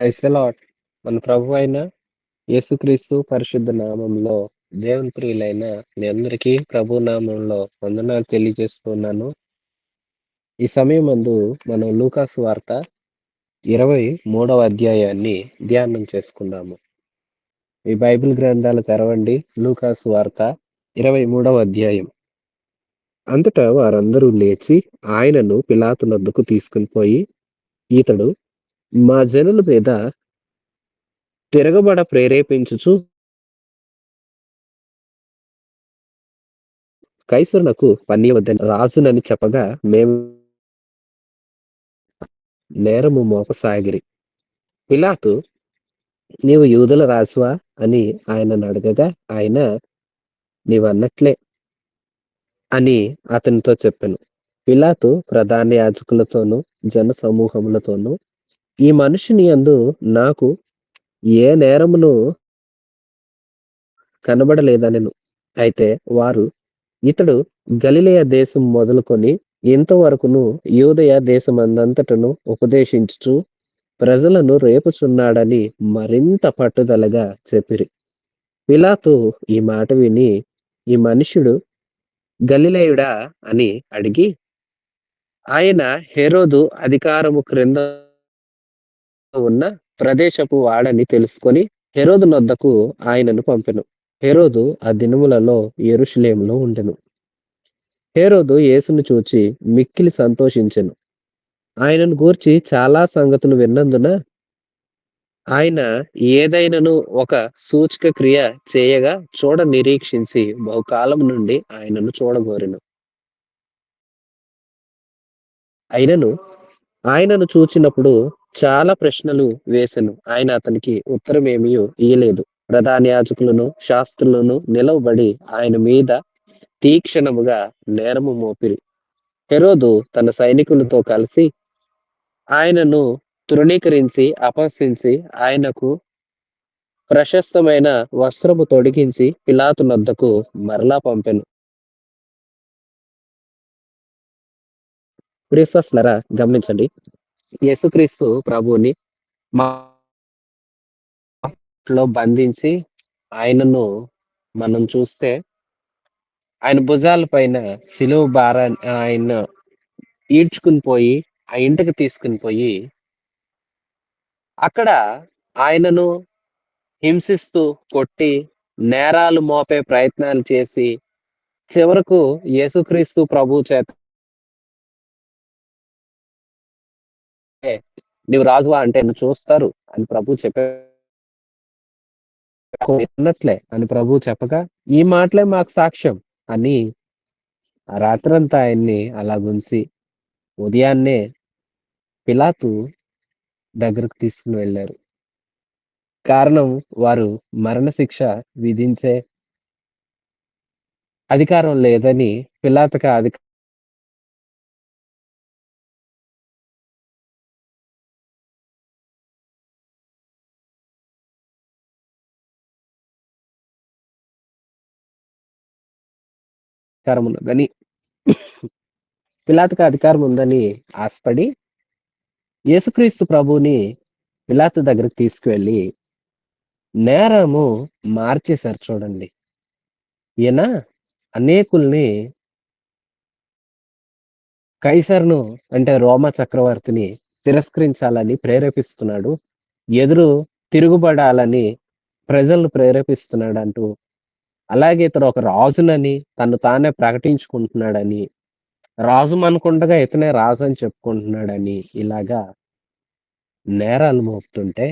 Praise the lord. మన ప్రభు అయిన యేసుక్రీస్తు పరిశుద్ధ నామంలో దేవుని ప్రియులైన మీ అందరికీ ప్రభు నామంలో వందనాలు తెలియజేస్తున్నాను. ఈ సమయమందు మనం లూకాసు వార్త 23వ అధ్యాయాన్ని ధ్యానం చేసుకుందాము. మీ బైబిల్ గ్రంథాలు తెరవండి. లూకాసు వార్త 23వ అధ్యాయం. అంతటా వారందరూ లేచి ఆయనను పిలాతు నొద్దకు తీసుకుని పోయి, ఇతడు మా జనుల మీద తిరగబడ ప్రేరేపించుచు కైసరునకు పన్నియవద్దని రాజునని చెప్పగా మేము నేరము మోపసాగిరి. పిలాతు, నీవు యూదుల రాజువా అని ఆయనను అడగగా ఆయన, నీవన్నట్లే అని అతనితో చెప్పెను. పిలాతు ప్రధాన యాజకులతోనూ జన సమూహములతోనూ ఈ మనుషుని యందు నాకు ఏ నేరమును కనబడలేదనెను. అయితే వారు, ఇతడు గలిలయ దేశం మొదలుకొని ఇంతవరకును యూదయ దేశమందంతటను ఉపదేశించుచు ప్రజలను రేపుచున్నాడని మరింత పట్టుదలగా చెప్పిరి. పిలాతు ఈ మాట విని, ఈ మనుష్యుడు గలిలయుడా అని అడిగి, ఆయన హేరోదు అధికారము క్రింద ఉన్న ప్రదేశపు వాడని తెలుసుకొని హేరోదు నొద్దకు ఆయనను పంపెను. హేరోదు ఆ దినములలో యెరూషలేములో ఉండెను. హేరోదు యేసును చూచి మిక్కిలి సంతోషించెను. ఆయనను గూర్చి చాలా సంగతులు విన్నందున ఆయన ఏదైనను ఒక సూచక క్రియ చేయగా చూడ నిరీక్షించి బహుకాలం నుండి ఆయనను చూడగోరెను. అయినను ఆయనను చూచినప్పుడు చాలా ప్రశ్నలు వేసెను. ఆయన అతనికి ఉత్తరమేమియూ ఇయ్యలేదు. ప్రధాన యాజకులను శాస్త్రులను నిలవబడి ఆయన మీద తీక్షణముగా నేరము మోపిరి. హెరోదు తన సైనికులతో కలిసి ఆయనను తృణీకరించి అపహసించి ఆయనకు ప్రశస్తమైన వస్త్రము తొడిగించి పిలాతు నొద్దకు మరలా పంపెను. ప్రియస్వస్లరా గమనించండి, యేసుక్రీస్తు ప్రభువుని లో బంధించి ఆయనను మనం చూస్తే ఆయన భుజాల పైన సిలువ భారాన్ని ఆయన ఈడ్చుకుని పోయి ఆ ఇంటికి తీసుకుని పోయి అక్కడ ఆయనను హింసిస్తూ కొట్టి నేరాలు మోపే ప్రయత్నాలు చేసి చివరకు యేసుక్రీస్తు ప్రభు చేత నీవు రాజువా అంటే నువ్వు చూస్తారు అని ప్రభు విన్నట్లే అని ప్రభు చెప్పగా ఈ మాటలే మాకు సాక్ష్యం అని ఆ రాత్రంతా ఆయన్ని అలా గుంచి ఉదయాన్నే పిలాతు దగ్గరకు తీసుకుని వెళ్ళారు. కారణం, వారు మరణశిక్ష విధించే అధికారం లేదని పిలాతుకి అధికారం ఉన్నదని పిలాతుకి అధికారం ఉందని ఆశపడి యేసుక్రీస్తు ప్రభువుని పిలాతు దగ్గరికి తీసుకువెళ్ళి నేరము మార్చేశారు. చూడండి, ఈయన అనేకుల్ని కైసరును అంటే రోమా చక్రవర్తిని తిరస్కరించాలని ప్రేరేపిస్తున్నాడు, ఎదురు తిరుగుబడాలని ప్రజలను ప్రేరేపిస్తున్నాడు అంటూ, అలాగే ఇతడు ఒక రాజునని తను తానే ప్రకటించుకుంటున్నాడని, రాజు అనుకుండగా ఇతనే రాజు అని చెప్పుకుంటున్నాడని ఇలాగా నేరాలు మోపుతుంటే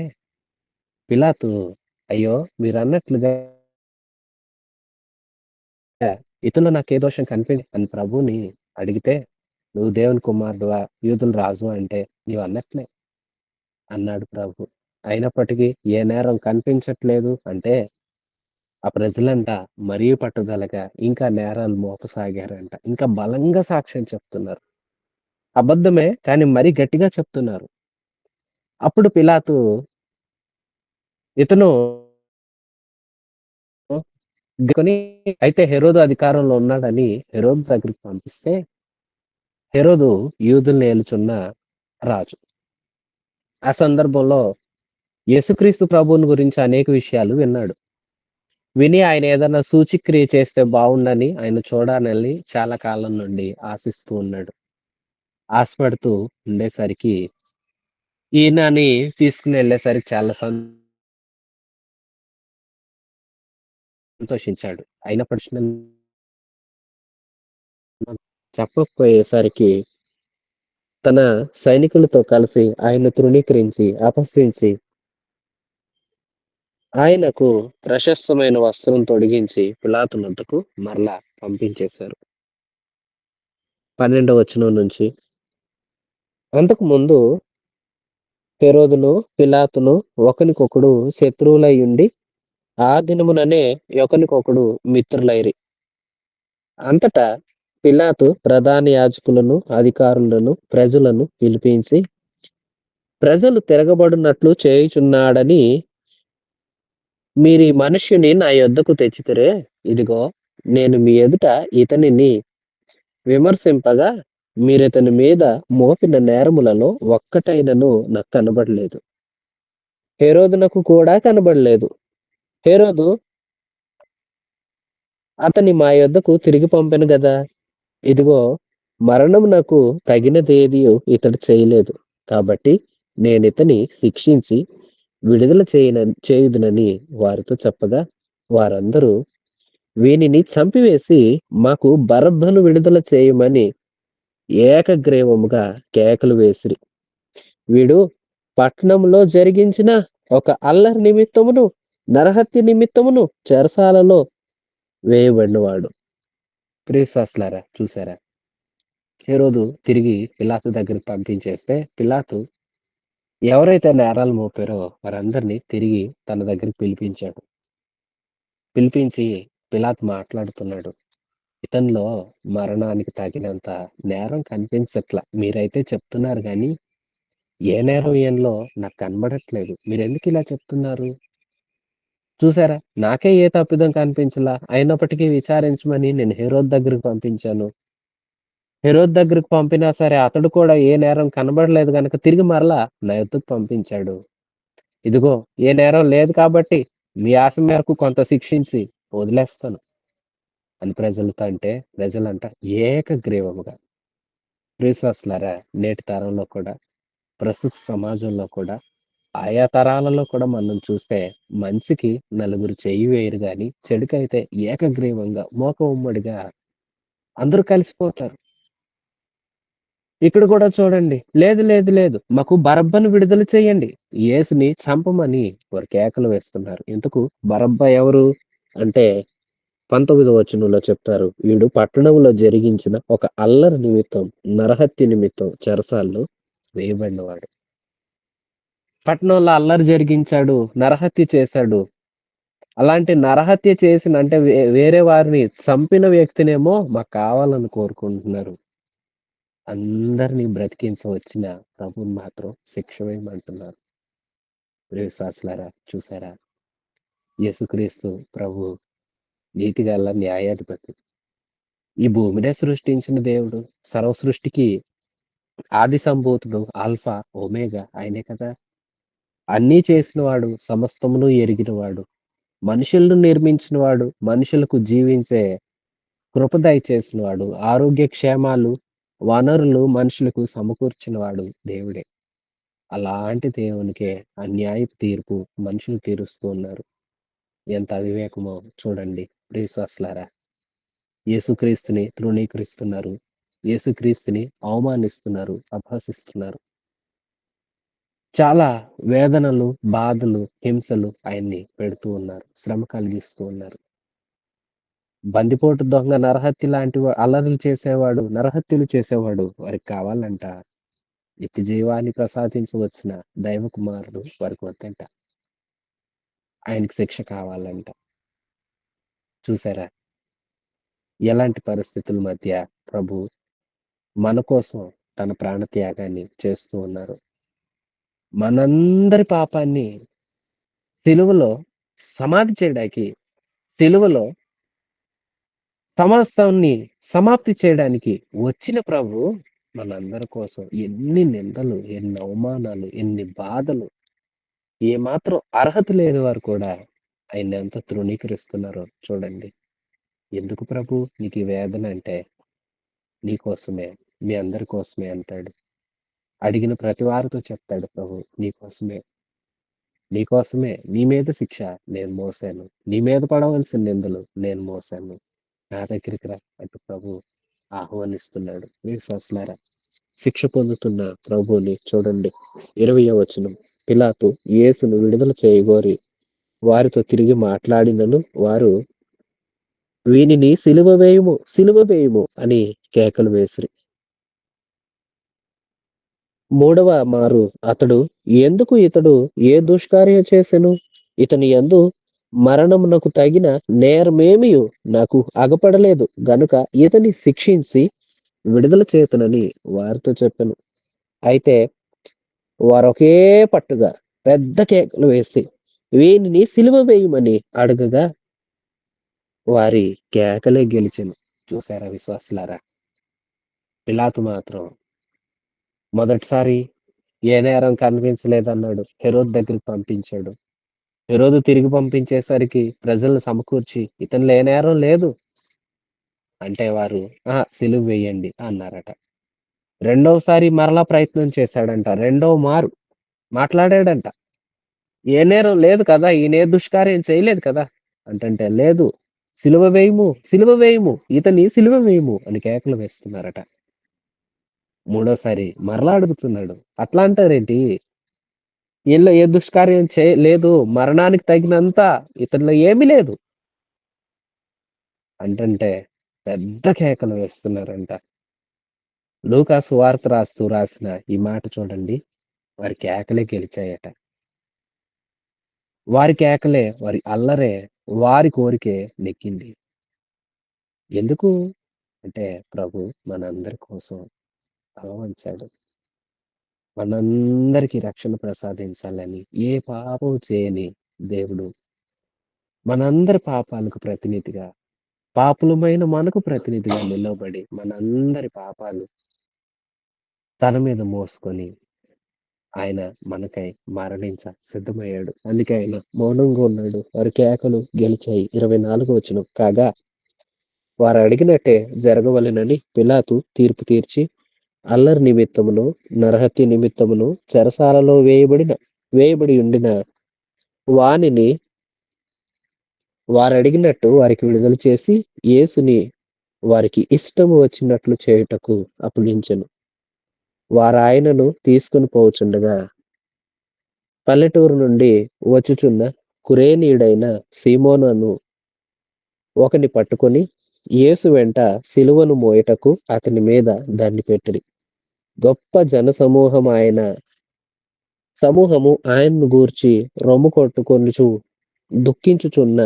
పిలాతు, అయ్యో మీరన్నట్లుగా ఇతను నాకు ఏ దోషం కనిపించి అని ప్రభుని అడిగితే, నువ్వు దేవుని కుమారుడువా, యూదుల రాజు అంటే నీవు అన్నట్లే అన్నాడు ప్రభు. అయినప్పటికీ ఏ నేరం కనిపించట్లేదు అంటే ఆ ప్రజలంట మరీ పట్టుదలగా ఇంకా నేరాలు మోపసాగారంట. ఇంకా బలంగా సాక్ష్యం చెప్తున్నారు. అబద్ధమే కానీ మరీ గట్టిగా చెప్తున్నారు. అప్పుడు పిలాతు ఇతను కొని అయితే హెరోదు అధికారంలో ఉన్నాడని హెరోదు దగ్గరికి పంపిస్తే, హెరోదు యూదుల్ని ఏలుచున్న రాజు. ఆ సందర్భంలో యేసుక్రీస్తు ప్రభువుని గురించి అనేక విషయాలు విన్నాడు. విని ఆయన ఏదన్నా సూచక్రియ చేస్తే బావుండని ఆయన చూడాలని చాలా కాలం నుండి ఆశిస్తూ ఉన్నాడు. ఆశపడుతూ ఉండేసరికి ఈయనని తీసుకొనెళ్ళేసరికి చాలా సంతోషించాడు. అయినప్పటి చెప్పకపోయేసరికి తన సైనికులతో కలిసి ఆయన్ను తృణీకరించి, అపహసించి, ఆయనకు ప్రశస్తమైన వస్త్రం తొడిగించి పిలాతు నొద్దకు మరలా పంపించేశారు. 12వ వచనం నుంచి అంతకుముందు హెరోదును, పిలాతును ఒకనికొకడు శత్రువులై ఉండి, ఆ దినముననే ఒకనికొకడు మిత్రులైరి. అంతటా పిలాతు ప్రధాన యాజకులను, అధికారులను, ప్రజలను పిలిపించి, ప్రజలు తిరగబడినట్లు చేయుచున్నాడని మీరీ మనుష్యుని నా యొద్దకు తెచ్చితిరే. ఇదిగో, నేను మీ ఎదుట ఇతనిని విమర్శింపగా, మీరితని మీద మోపిన నేరములలో ఒక్కటైనను నాకు కనబడలేదు. హెరోదునకు కూడా కనబడలేదు. హెరోదు అతని మా యొద్దకు తిరిగి పంపెను గదా. ఇదిగో, మరణమునకు తగినదేదియు ఇతడు చేయలేదు. కాబట్టి నేనితని శిక్షించి విడుదల చేయుదునని వారితో చెప్పగా, వారందరూ వీనిని చంపివేసి మాకు బరబ్బను విడుదల చేయమని ఏకగ్రీవముగా కేకలు వేసిరి. వీడు పట్టణంలో జరిగించిన ఒక అల్లరి నిమిత్తమును, నరహత్య నిమిత్తమును చెరసాలలో వేయబడినవాడు. ప్రియశ్వాసులారా, చూసారా? హేరోదు తిరిగి పిలాతు దగ్గరికి పంపించేస్తే, పిలాతు ఎవరైతే నేరాలు మోపారో వారందరినీ తిరిగి తన దగ్గరికి పిలిపించాడు. పిలిపించి పిలాతు మాట్లాడుతున్నాడు. ఇతనిలో మరణానికి తగినంత నేరం కనిపించట్లా. మీరైతే చెప్తున్నారు గానీ, ఏ నేరం ఈయనలో నాకు కనబడట్లేదు. మీరెందుకు ఇలా చెప్తున్నారు? చూసారా? నాకే ఏ తప్పిదం కనిపించలా. అయినప్పటికీ విచారించమని నేను హేరోదు దగ్గరికి పంపించాను. హేరోదు దగ్గరికి పంపినా సరే అతడు కూడా ఏ నేరం కనబడలేదు గనక తిరిగి మరలా నా యొద్దకు పంపించాడు. ఇదిగో, ఏ నేరం లేదు కాబట్టి మీ ఆశ మేరకు కొంత శిక్షించి వదిలేస్తాను అని ప్రజలతో అంటే, ప్రజలంట ఏకగ్రీవముగా, ప్రియశ్వాసులారా, నేటి తరంలో కూడా, ప్రస్తుత సమాజంలో కూడా, ఆయా తరాలలో కూడా మనం చూస్తే మంచికి నలుగురు చెయ్యి వేయరు గాని, చెడుకైతే ఏకగ్రీవంగా మూకఉమ్మడిగా అందరూ కలిసిపోతారు. ఇక్కడ కూడా చూడండి. లేదు, లేదు, లేదు, మాకు బరబ్బను విడుదల చేయండి. యేసుని చంపమని వారు కేకలు వేస్తున్నారు. ఎందుకు? బరబ్బ ఎవరు అంటే 19వ వచనంలో చెప్తారు. వీడు పట్టణంలో జరిగించిన ఒక అల్లరి నిమిత్తం, నరహత్య నిమిత్తం చెరసాల్లో వేయబడినవాడు. పట్టణంలో అల్లరి జరిగించాడు, నరహత్య చేశాడు. అలాంటి నరహత్య చేసిన అంటే వేరే వారిని చంపిన వ్యక్తినేమో మాకు కావాలని కోరుకుంటున్నారు. అందరినీ బ్రతికించవచ్చిన ప్రభువుని మాత్రం శిక్ష వేయమంటున్నారు. ప్రియవిశ్వాసులారా, చూసారా? యేసుక్రీస్తు ప్రభు నీతిగల న్యాయాధిపతి. ఈ భూమినే సృష్టించిన దేవుడు. సర్వ సృష్టికి ఆది సంభూతుడు, ఆల్ఫా, ఒమేగా ఆయనే కదా. అన్నీ చేసినవాడు, సమస్తమును ఎరిగినవాడు, మనుషులను నిర్మించినవాడు, మనుషులకు జీవించే కృప దయచేసినవాడు, ఆరోగ్య క్షేమాలు, వనరులు మనుషులకు సమకూర్చినవాడు దేవుడే. అలాంటి దేవునికే అన్యాయపు తీర్పు మనుషులు తీరుస్తూ ఉన్నారు. ఎంత అవివేకమో చూడండి. ప్రియవిశ్వాసులారా, యేసుక్రీస్తుని తృణీకరిస్తున్నారు. యేసుక్రీస్తుని అవమానిస్తున్నారు, అపహసిస్తున్నారు. చాలా వేదనలు, బాధలు, హింసలు ఆయన్ని పెడుతూ ఉన్నారు. శ్రమ కలిగిస్తూ ఉన్నారు. బందిపోటు దొంగ, నరహత్య లాంటి అల్లర్లు చేసేవాడు, నరహత్యలు చేసేవాడు వారికి కావాలంట. నిత్య జీవాన్ని ప్రసాదించవచ్చిన దైవ కుమారుడు వారికి వద్దంట. ఆయనకి శిక్ష కావాలంట. చూసారా? ఎలాంటి పరిస్థితుల మధ్య ప్రభు మన కోసం తన ప్రాణత్యాగాన్ని చేస్తూ ఉన్నారు. మనందరి పాపాన్ని సిలువలో సమాధి చేయడానికి, సిలువలో సమస్తాన్ని సమాప్తి చేయడానికి వచ్చిన ప్రభు మనందరి కోసం ఎన్ని నిందలు, ఎన్ని అవమానాలు, ఎన్ని బాధలు, ఏమాత్రం అర్హత లేని వారు కూడా ఆయన్ని ఎంత తృణీకరిస్తున్నారో చూడండి. ఎందుకు ప్రభు నీకు ఈ వేదన అంటే, నీకోసమే, మీ అందరి కోసమే అంటాడు. అడిగిన ప్రతి వారితో చెప్తాడు ప్రభు, నీకోసమే, నీకోసమే, నీ మీద శిక్ష నేను మోసాను. నీ మీద పడవలసిన నిందలు నేను మోసాను. నా దగ్గరికి రా అంటూ ప్రభు ఆహ్వానిస్తున్నాడు. విశ్వాసులారా, శిక్ష పొందుతున్న ప్రభువుని చూడండి. 20వ వచనం. పిలాతు యేసును విడుదల చేయగోరి వారితో తిరిగి మాట్లాడినను వారు వీనిని సిలువ వేయుము, సిలువ వేయుము అని కేకలు వేసిరి. మూడవ మారు అతడు ఎందుకు ఇతడు ఏ దుష్కార్యం చేసెను? ఇతని యందు మరణమునకు తగిన నేరమేమియు నాకు అగపడలేదు గనుక ఇతని శిక్షించి విడుదల చేతునని వారితో చెప్పెను. అయితే వారొకే పట్టుగా పెద్ద కేకలు వేసి వీనిని సిలువ వేయమని అడగగా వారి కేకలే గెలిచెను. చూసారా విశ్వాసులారా? పిలాతు మాత్రం మొదటిసారి ఏ నేరం కనిపించలేదన్నాడు. హెరోదు దగ్గరికి పంపించాడు. హెరోదు తిరిగి పంపించేసరికి ప్రజలను సమకూర్చి ఇతనిలో ఏ నేరం లేదు అంటే వారు సిలువ వేయండి అన్నారట. రెండవసారి మరలా ప్రయత్నం చేశాడంట. రెండవ మారు మాట్లాడాడంట. ఏ నేరం లేదు కదా! ఈయన ఏ దుష్కార్యం చేయలేదు కదా! అంటంటే లేదు, సిలువ వేయుము, సిలువ వేయుము, ఇతన్ని సిలువ వేయుము అని కేకలు వేస్తున్నారట. మూడోసారి మరలా అడుగుతున్నాడు. అట్లా అంటారేంటి? ఈయనలో ఏ దుష్కార్యం లేదు, మరణానికి తగినంత ఇతనిలో ఏమీ లేదు అంటంటే పెద్ద కేకలు వేస్తున్నారంట. లూకా సువార్త రాసిన ఈ మాట చూడండి. వారి కేకలే గెలిచాయట. వారి కేకలే, వారి అల్లరే, వారి కోరికే నెగ్గింది. ఎందుకు అంటే ప్రభు మనందరి కోసం తలవంచాడు. మనందరికీ రక్షణ ప్రసాదించాలని ఏ పాపం చేయని దేవుడు మనందరి పాపాలకు ప్రతినిధిగా, పాపులమైన మనకు ప్రతినిధిగా నిలబడి మనందరి పాపాలు తన మీద మోసుకొని ఆయన మనకై మరణించ సిద్ధమయ్యాడు. అందుకే ఆయన మౌనంగా ఉన్నాడు. వారి కేకలు గెలిచాయి. 24వ వచనం. కాగా వారు అడిగినట్టే జరగవలెనని పిలాతు తీర్పు తీర్చి అల్లరి నిమిత్తమును నరహత్య నిమిత్తమును చెరసాలలో వేయబడి ఉండిన వానిని వారడిగినట్టు వారికి విడుదల చేసి యేసుని వారికి ఇష్టము వచ్చినట్లు చేయుటకు అప్పగించెను. వారాయనను తీసుకుని పోవుచుండగా పల్లెటూరు నుండి వచ్చుచున్న కురేనీయుడైన సీమోను అను ఒకని పట్టుకొని యేసు వెంట సిలువను మోయుటకు అతని మీద దాన్ని పెట్టిరి. గొప్ప సమూహము ఆయన్ను గూర్చి రొమ్ము కొట్టుకొనుచు దుఃఖించుచున్న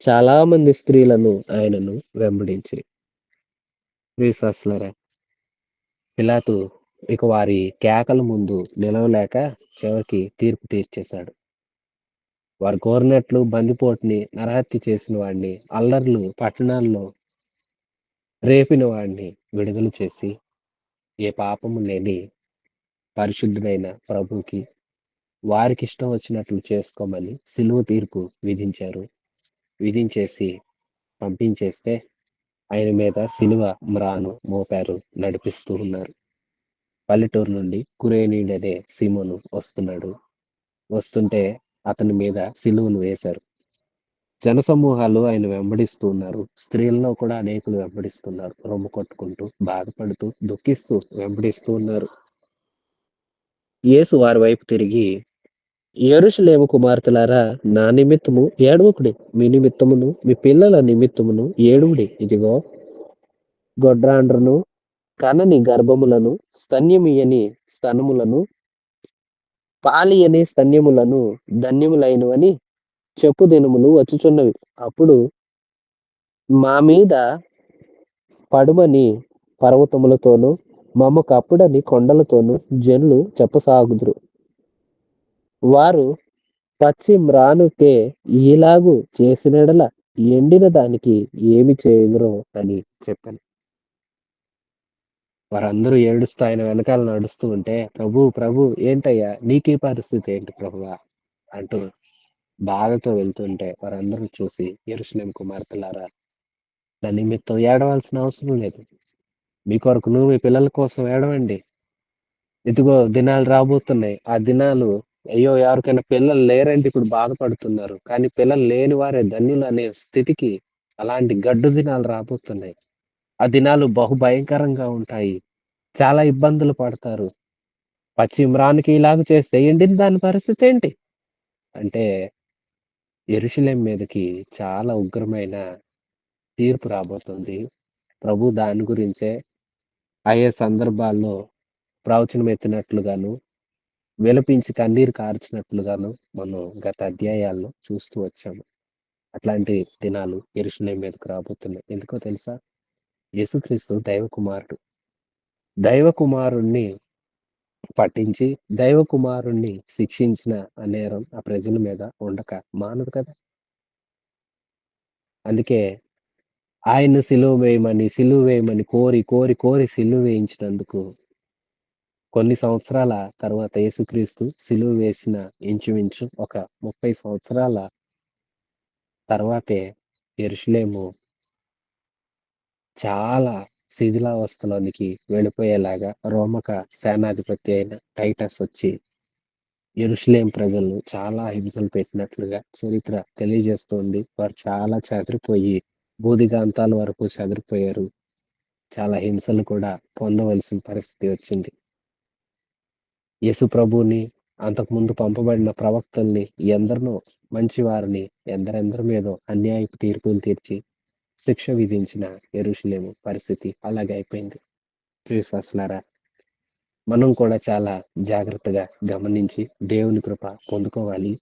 చాలా మంది స్త్రీలను ఆయనను వెంబడించిరి. విశ్వాసులారా, పిలాతు ఇక వారి కేకల ముందు నిలవలేక చివరికి తీర్పు తీర్చేశాడు. వారు కోరినట్లు బందిపోటుని, నరహత్య చేసిన వాడిని, అల్లర్లు పట్టణాల్లో రేపిన వాడిని విడుదల చేసి ఏ పాపము లేని పరిశుద్ధుడైన ప్రభువుకి వారికి ఇష్టం వచ్చినట్లు చేసుకోమని సిలువ తీర్పు విధించేసి పంపించేస్తే ఆయన మీద సిలువ మ్రాను మోపారు, నడిపిస్తూ ఉన్నారు. పల్లెటూరు నుండి కురేనీయుడనే సీమోను వస్తుంటే అతని మీద సిలువను వేశారు. జనసమూహాలు ఆయన వెంబడిస్తూ ఉన్నారు. స్త్రీలలో కూడా అనేకులు వెంబడిస్తున్నారు. రొమ్ము కొట్టుకుంటూ, బాధపడుతూ, దుఃఖిస్తూ వెంబడిస్తూ ఉన్నారు. యేసు వారి వైపు తిరిగి, యెరూషలేము కుమార్తెలారా, నా నిమిత్తము ఏడవకుడి, మీ నిమిత్తమును మీ పిల్లల నిమిత్తమును ఏడువుడి. ఇదిగో గొడ్రాండ్రను కనని గర్భములను స్తన్యమియని స్తనములను పాలియని స్తన్యములను ధన్యములైనవని చెప్పు దినములు వచ్చుచున్నవి. అప్పుడు మా మీద పడుమని పర్వతములతోనూ మమ్ము కప్పుడని కొండలతోనూ జనులు చెప్పసాగుదురు. వారు పచ్చి మ్రానుకే ఈలాగు చేసినెడల ఎండిన దానికి ఏమి చేయుదురో అని చెప్పాను. వారందరూ ఏడుస్తూ ఆయన వెనకాల నడుస్తూ ఉంటే, ప్రభు ప్రభు ఏంటయ్యా నీకీ పరిస్థితి ఏంటి ప్రభువా? అంటూ బాధతో వెళ్తుంటే వారందరూ చూసి, యెరూషలేము కుమార్తెలారా, నా నిమిత్తం ఏడవాల్సిన అవసరం లేదు. మీ కొరకును, మీ పిల్లల కోసం ఏడవండి. ఇదిగో దినాలు రాబోతున్నాయి. ఆ దినాలు అయ్యో! ఎవరికైనా పిల్లలు లేరంటే ఇప్పుడు బాధపడుతున్నారు. కానీ పిల్లలు లేని వారే ధన్యులు అనే స్థితికి అలాంటి గడ్డు దినాలు రాబోతున్నాయి. ఆ దినాలు బహు భయంకరంగా ఉంటాయి. చాలా ఇబ్బందులు పడతారు. పచ్చి ఇమ్రానుకి ఇలాగ చేస్తే ఎండిన దాని పరిస్థితేంటి? అంటే యెరూషలేము మీదకి చాలా ఉగ్రమైన తీర్పు రాబోతుంది. ప్రభు దాని గురించే ఆయా సందర్భాల్లో ప్రవచనం ఎత్తినట్లుగాను, విలపించి కన్నీరు కార్చినట్లుగాను మనం గత అధ్యాయాల్లో చూస్తూ వచ్చాము. అట్లాంటి దినాలు యెరూషలేము మీదకి రాబోతున్నాయి. ఎందుకో తెలుసా? యేసుక్రీస్తు దైవ కుమారుడు. దైవ కుమారుణ్ణి పట్టించి, దైవ కుమారుణ్ణి శిక్షించిన ఆ నేరం ఆ ప్రజల మీద ఉండక మానదు కదా! అందుకే ఆయన్ను సిలువ వేయమని కోరి, కోరి, కోరి సిలువ వేయించినందుకు కొన్ని సంవత్సరాల తరువాత యేసుక్రీస్తు సిలువ వేసిన ఇంచుమించు ఒక 30 సంవత్సరాల తర్వాతే యెరూషలేము చాలా శిథిలావస్థలోనికి వెళ్ళిపోయేలాగా రోమక సేనాధిపతి అయిన టైటస్ వచ్చి యెరూషలేం ప్రజలను చాలా హింసలు పెట్టినట్లుగా చరిత్ర తెలియజేస్తోంది. వారు చాలా చెదిరిపోయి భూదిగంతాల వరకు చెదిరిపోయారు. చాలా హింసలు కూడా పొందవలసిన పరిస్థితి వచ్చింది. యేసు ప్రభువుని, అంతకుముందు పంపబడిన ప్రవక్తల్ని ఎందరినో మంచివారిని ఎందరెందరి మీదో అన్యాయపు తీర్పులు తీర్చి శిక్ష విధించిన యెరూషలేము పరిస్థితి అలాగే అయిపోయింది. ప్రియులారా, మనం కూడా చాలా జాగ్రత్తగా గమనించి దేవుని కృప పొందుకోవాలి.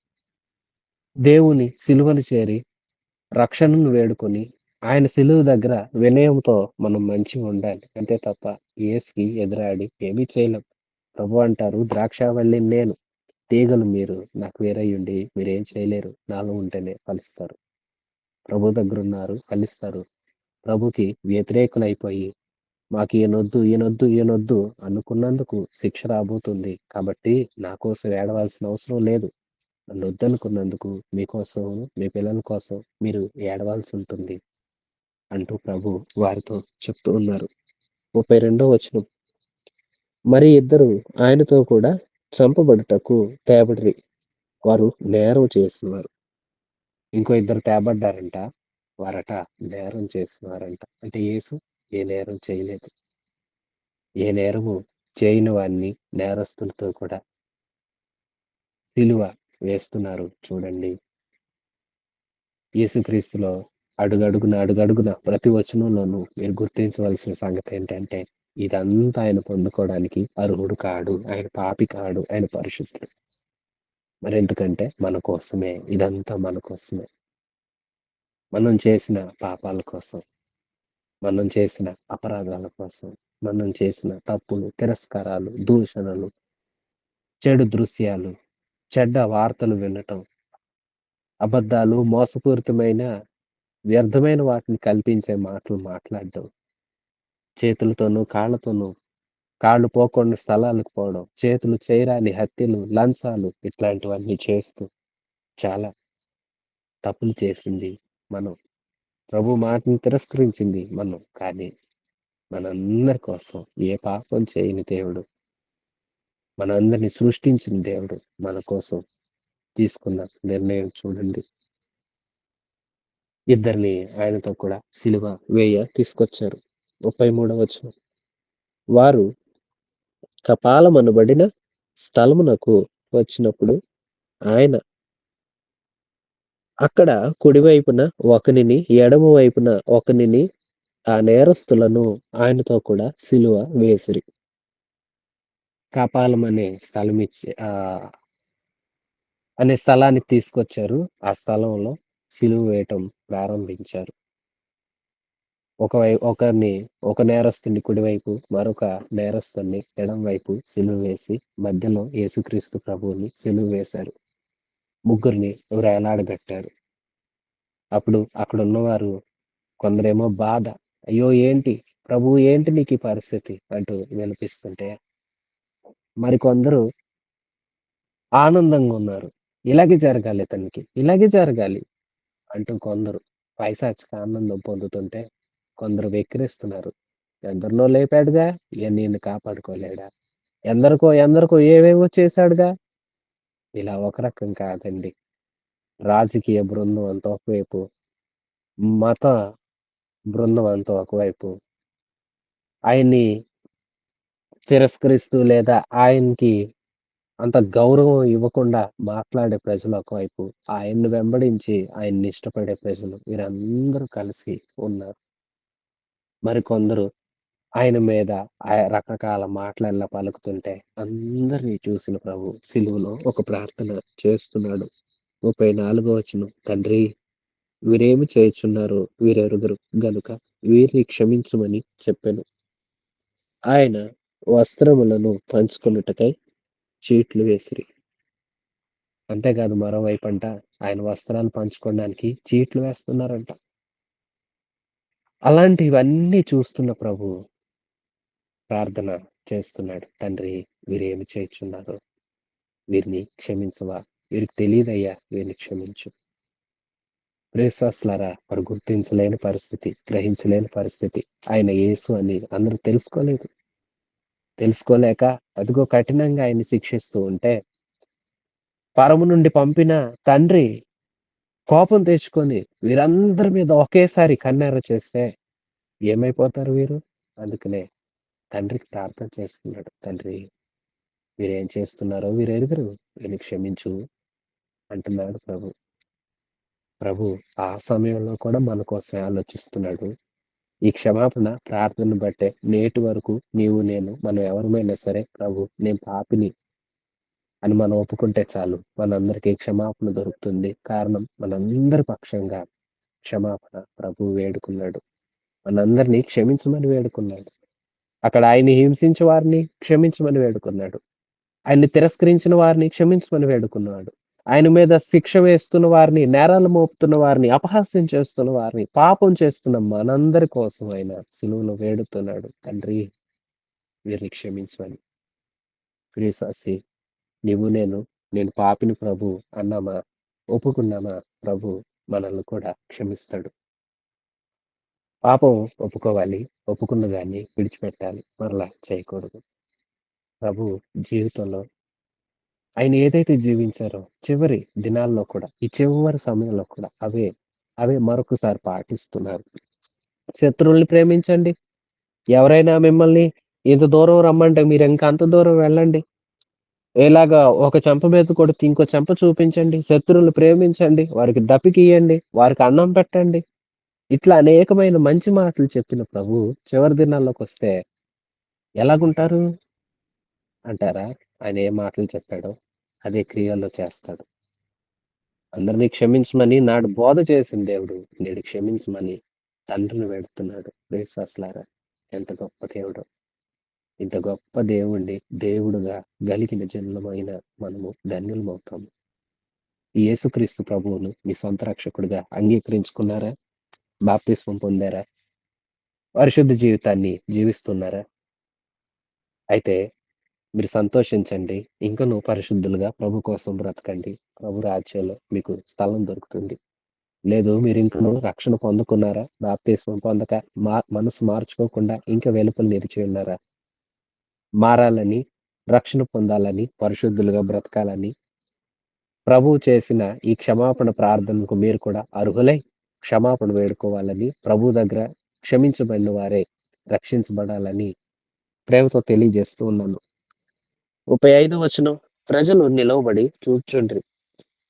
దేవుని సిలువను చేరి రక్షణను వేడుకొని ఆయన సిలువ దగ్గర వినయంతో మనం మంచిగా ఉండాలి. అంతే తప్ప యేసుకి ఎదురాడి ఏమీ చేయలేం. ప్రభు అంటారు, ద్రాక్షావల్లిని నేను, తీగలు మీరు. నాకు వేరయ్యుండి మీరేం చేయలేరు. నాలో ఉంటేనే ఫలిస్తారు. ప్రభు దగ్గరున్నారు, ఫలిస్తారు. ప్రభుకి వ్యతిరేకులైపోయి మాకు ఈయనొద్దు, ఈయనొద్దు, ఈయనొద్దు అనుకున్నందుకు శిక్ష రాబోతుంది. కాబట్టి నా కోసం ఏడవాల్సిన అవసరం లేదు. నన్నొద్దనుకున్నందుకు మీకోసం, మీ పిల్లల కోసం మీరు ఏడవాల్సి ఉంటుంది అంటూ ప్రభు వారితో చెప్తూ ఉన్నారు. 32వ వచనం. మరి ఇద్దరు ఆయనతో కూడా చంపబడుటకు తేబడిరి. వారు నేరం చేసినారు. ఇంకో ఇద్దరు తేబడ్డారంట. వారట నేరం చేసినారంట. అంటే యేసు ఏ నేరం చేయలేదు. ఏ నేరము చేయని వారిని నేరస్తులతో కూడా సిలువ వేస్తున్నారు చూడండి. యేసుక్రీస్తులో అడుగడుగున ప్రతి వచనంలోనూ మీరు గుర్తించవలసిన సంగతి ఏంటంటే ఇదంతా ఆయన పొందుకోవడానికి అర్హుడు కాడు. ఆయన పాపి కాడు. ఆయన పరిశుద్ధుడు. మరెందుకంటే మన కోసమే. ఇదంతా మన కోసమే. మనం చేసిన పాపాల కోసం, మనం చేసిన అపరాధాల కోసం, మనం చేసిన తప్పులు, తిరస్కారాలు, దూషణలు, చెడు దృశ్యాలు, చెడ్డ వార్తలు వినటం, అబద్ధాలు, మోసపూరితమైన వ్యర్థమైన వాటిని కల్పించే మాటలు మాట్లాడడం, చేతులతోనూ, కాళ్ళతోనూ కాళ్ళు పోకుండా స్థలాలకు పోవడం, చేతులు చేయరాని హత్యలు, లంచాలు ఇట్లాంటివన్నీ చేస్తూ చాలా తప్పులు చేసింది మనం. ప్రభు మాటను తిరస్కరించింది మనం. కానీ మనందరి కోసం ఏ పాపం చేయని దేవుడు, మనందరిని సృష్టించిన దేవుడు మన కోసం తీసుకున్న నిర్ణయం చూడండి. ఇద్దరిని ఆయనతో కూడా సిలువ తీసుకొచ్చారు. 33వ వచనం. వారు కపాలమనబడిన స్థలమునకు వచ్చినప్పుడు ఆయన అక్కడ కుడివైపున ఒకనిని, ఎడమ వైపున ఒకనిని, ఆ నేరస్తులను ఆయనతో కూడా సిలువ వేసిరి. కపాలం అనే స్థలం ఇచ్చి అనే స్థలానికి తీసుకొచ్చారు. ఆ స్థలంలో సిలువ వేయటం ప్రారంభించారు. ఒకరిని ఒక నేరస్తుని కుడివైపు, మరొక నేరస్తుని ఎడమ వైపు సిలువ వేసి మధ్యలో యేసుక్రీస్తు ప్రభువుని సిలువ వేశారు. ముగ్గురిని వేలాడగట్టారు. అప్పుడు అక్కడున్నవారు కొందరేమో బాధ, అయ్యో ఏంటి ప్రభువు ఏంటి నీకు ఈ పరిస్థితి అంటూ విలపిస్తుంటే, మరికొందరు ఆనందంగా ఉన్నారు. ఇలాగే జరగాలి ఇతనికి. ఇలాగే జరగాలి అంటూ కొందరు పైశాచిక ఆనందం పొందుతుంటే, కొందరు వెక్కిరిస్తున్నారు. ఎందరినో లేపాడుగా, ఇక నిన్ను కాపాడుకోలేడా? ఎందరికో ఎందరికో ఏవేవో చేశాడుగా. ఇలా ఒక రకం కాదండి. రాజకీయ బృందం అంతా ఒకవైపు, మత బృందం అంతా ఒకవైపు, ఆయన్ని తిరస్కరిస్తూ లేదా ఆయనకి అంత గౌరవం ఇవ్వకుండా మాట్లాడే ప్రజలు ఒకవైపు, ఆయన్ని వెంబడించి ఆయన్ని ఇష్టపడే ప్రజలు వీరందరూ కలిసి ఉన్నారు. మరికొందరు ఆయన మీద రకరకాల మాటలెల్లా పలుకుతుంటే అందరిని చూసిన ప్రభు సిలువలో ఒక ప్రార్థన చేస్తున్నాడు. 34వ వచనం, తండ్రి వీరేమి చేయుచున్నారో వీరెరుగరు గనుక వీరిని క్షమించమని చెప్పెను. ఆయన వస్త్రములను పంచుకొనుటకై చీట్లు వేసిరి. అంతేకాదు మరోవైపంట ఆయన వస్త్రాలు పంచుకోవడానికి చీట్లు వేస్తున్నారంట. అలాంటివన్నీ చూస్తున్న ప్రభువు ప్రార్థన చేస్తున్నాడు. తండ్రి వీరేమి చేయుచున్నారో వీరిని క్షమించవా? వీరికి తెలీదయ్యా, వీరిని క్షమించు. ప్రియశ్వాసులారా, వారు గుర్తించలేని పరిస్థితి, గ్రహించలేని పరిస్థితి. ఆయన యేసు అని అందరూ తెలుసుకోలేదు. తెలుసుకోలేక అదిగో కఠినంగా ఆయన్ని శిక్షిస్తూ ఉంటే, పరము నుండి పంపిన తండ్రి కోపం తెచ్చుకొని వీరందరి మీద ఒకేసారి కన్నెర్ర చేస్తే ఏమైపోతారు వీరు? అందుకనే తండ్రికి ప్రార్థన చేస్తున్నాడు. తండ్రి వీరేం చేస్తున్నారో వీరెరుగరు, వీరిని క్షమించు అంటున్నాడు ప్రభు. ప్రభు ఆ సమయంలో కూడా మన కోసమే ఆలోచిస్తున్నాడు. ఈ క్షమాపణ ప్రార్థనను బట్టే నేటి వరకు నీవు నేను మనం ఎవరమైనా సరే ప్రభు నేను పాపిని అని మనం ఒప్పుకుంటే చాలు, మనందరికీ క్షమాపణ దొరుకుతుంది. కారణం మనందరి పక్షంగా క్షమాపణ ప్రభువు వేడుకున్నాడు. మనందరినీ క్షమించమని వేడుకున్నాడు. అక్కడ ఆయన్ని హింసించే వారిని క్షమించమని వేడుకున్నాడు. ఆయన్ని తిరస్కరించిన వారిని క్షమించమని వేడుకున్నాడు. ఆయన మీద శిక్ష వేస్తున్న వారిని, నేరాలు మోపుతున్న వారిని, అపహాస్యం చేస్తున్న వారిని, పాపం చేస్తున్న మనందరి కోసం ఆయన సిలువలో వేడుతున్నాడు. తండ్రి వీరిని క్షమించమని. ప్రియసాసి, నీవు నేను పాపిని ప్రభు అన్నామా, ఒప్పుకున్నామా, ప్రభు మనల్ని కూడా క్షమిస్తాడు. పాపం ఒప్పుకోవాలి, ఒప్పుకున్న దాన్ని విడిచిపెట్టాలి, మరలా చేయకూడదు. ప్రభు జీవితంలో ఆయన ఏదైతే జీవించారో చివరి దినాల్లో కూడా, ఈ చివరి సమయంలో కూడా అవే మరొకసారి పాటిస్తున్నారు. శత్రువుల్ని ప్రేమించండి. ఎవరైనా మిమ్మల్ని ఇంత దూరం రమ్మంటే మీరు ఇంకా అంత దూరం వెళ్ళండి. ఇలాగా ఒక చెంప మీద కొడితే ఇంకో చెంప చూపించండి. శత్రువుల్ని ప్రేమించండి. వారికి దప్పికియ్యండి. వారికి అన్నం పెట్టండి. ఇట్లా అనేకమైన మంచి మాటలు చెప్పిన ప్రభువు చివరి దినాల్లోకొస్తే ఎలాగుంటారు అంటారా? ఆయన ఏ మాటలు చెప్పాడో అదే క్రియల్లో చేస్తాడు. అందరినీ క్షమించమని నాడు బోధ చేసిన దేవుడు నేడు క్షమించమని తండ్రిని వేడుతున్నాడు. విశ్వాసులారా, ఎంత గొప్ప దేవుడో! ఇంత గొప్ప దేవుడుగా గలిగిన జనులమైన మనము ధన్యులమవుతాము. ఈ యేసుక్రీస్తు ప్రభువును మీ సొంత రక్షకుడిగా అంగీకరించుకున్నారా? బాప్తిస్మం పొందారా? పరిశుద్ధ జీవితాన్ని జీవిస్తున్నారా? అయితే మీరు సంతోషించండి. ఇంకనూ పరిశుద్ధులుగా ప్రభు కోసం బ్రతకండి. ప్రభు రాజ్యంలో మీకు స్థలం దొరుకుతుంది. లేదు మీరింకనూ రక్షణ పొందుకున్నారా? బాప్తిస్మం పొందక మనసు మార్చుకోకుండా ఇంకా వెలుపల నిలిచి ఉన్నారా? మారాలని, రక్షణ పొందాలని, పరిశుద్ధులుగా బ్రతకాలని, ప్రభువు చేసిన ఈ క్షమాపణ ప్రార్థనకు మీరు కూడా అర్హులై క్షమాపణ వేడుకోవాలని, ప్రభువు దగ్గర క్షమించబడిన వారే రక్షించబడాలని ప్రేమతో తెలియజేస్తూ ఉన్నాను. 35వ వచనం, ప్రజలు నిలవబడి చూచుండ్రి.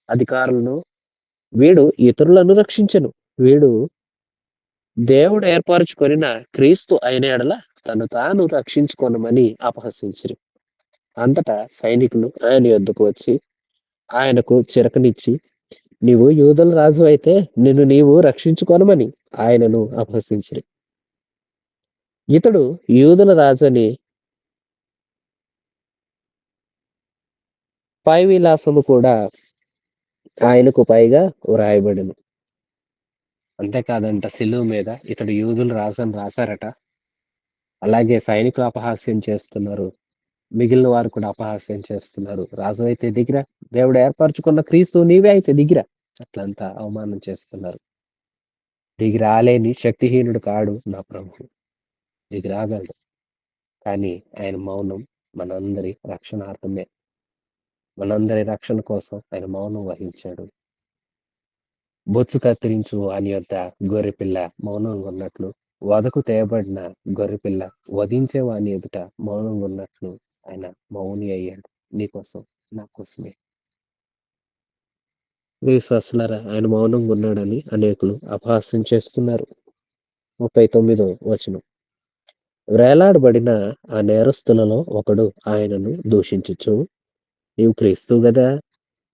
అధికారులను వీడు ఇతరులను రక్షించెను. వీడు దేవుడు ఏర్పరచుకొనిన క్రీస్తు అయిన యెడల తను తాను రక్షించుకొనమని అపహసించిరి. అంతటా సైనికులు ఆయన యొద్దకు వచ్చి ఆయనకు చిరకనిచ్చి, నీవు యూదుల రాజు అయితే నిన్ను నీవు రక్షించుకొనమని ఆయనను అపహసించిరి. ఇతడు యూదుల రాజు అని పై విలాసము కూడా ఆయనకు పైగా వ్రాయబడెను. అంతేకాదంట, సిలువ మీద ఇతడు యూదుల రాజు అని రాశారట. అలాగే సైనికులు అపహాస్యం చేస్తున్నారు. మిగిలిన వారు కూడా అపహాస్యం చేస్తున్నారు. రాజు అయితే దిగిరా, దేవుడు ఏర్పరచుకున్న క్రీస్తు నీవే అయితే దిగిరా, అట్లంతా అవమానం చేస్తున్నారు. దిగి రాలేని శక్తిహీనుడు కాడు నా ప్రభువు. దిగి రాగలడు. కానీ ఆయన మౌనం మనందరి రక్షణార్థమే. మనందరి రక్షణ కోసం ఆయన మౌనం వహించాడు. బొచ్చు కత్తిరించు వాని యొద్ద గొర్రెపిల్ల మౌనంగా ఉన్నట్లు, వధకు తేయబడిన గొర్రెపిల్ల వధించే వాని ఎదుట మౌనంగా ఉన్నట్లు ఆయన మౌని అయ్యాడు. నీకోసం, నా కోసమే. విశ్వాసులారా, ఆయన మౌనంగా ఉన్నాడని అనేకులు అపహాస్యం చేస్తున్నారు. 39వ వచనం. వేలాడబడిన ఆ నేరస్తులలో ఒకడు ఆయనను దూషించుచు, నీవు క్రీస్తువు గదా,